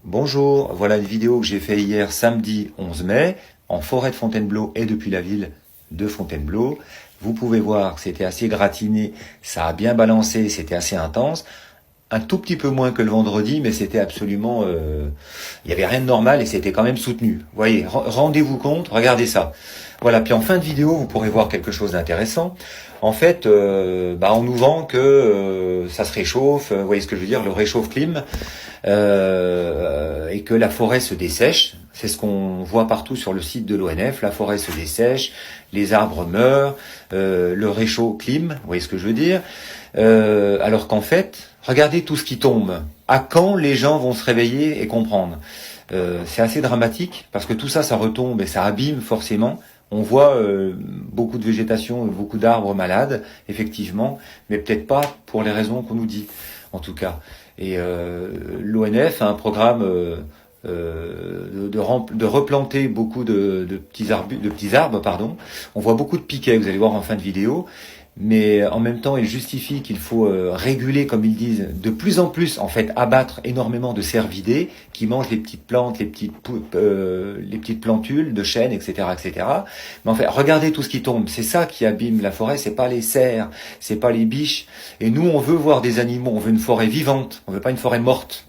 Bonjour, voilà une vidéo que j'ai fait hier samedi 11 mai en forêt de Fontainebleau et depuis la ville de Fontainebleau. Vous pouvez voir que c'était assez gratiné, ça a bien balancé, c'était assez intense. Un tout petit peu moins que le vendredi, mais c'était absolument... il n'y avait rien de normal et c'était quand même soutenu. Vous voyez, rendez-vous compte, regardez ça. Voilà, puis en fin de vidéo, vous pourrez voir quelque chose d'intéressant. En fait, on nous vend que ça se réchauffe, vous voyez ce que je veux dire, le réchauffe-clim, et que la forêt se dessèche. C'est ce qu'on voit partout sur le site de l'ONF, la forêt se dessèche, les arbres meurent, le réchauffe-clim, vous voyez ce que je veux dire. Alors qu'en fait, regardez tout ce qui tombe. À quand les gens vont se réveiller et comprendre? C'est assez dramatique parce que tout ça, ça retombe et ça abîme forcément. On voit beaucoup de végétation, beaucoup d'arbres malades, effectivement, mais peut-être pas pour les raisons qu'on nous dit, en tout cas. Et l'ONF a un programme de replanter beaucoup de petits arbres, pardon. On voit beaucoup de piquets, vous allez voir en fin de vidéo. Mais en même temps, ils justifient qu'il faut réguler, comme ils disent, de plus en plus, en fait, abattre énormément de cervidés qui mangent les petites plantes, les petites plantules de chênes, etc., etc. Mais en fait, regardez tout ce qui tombe. C'est ça qui abîme la forêt. C'est pas les cerfs, c'est pas les biches. Et nous, on veut voir des animaux. On veut une forêt vivante. On veut pas une forêt morte.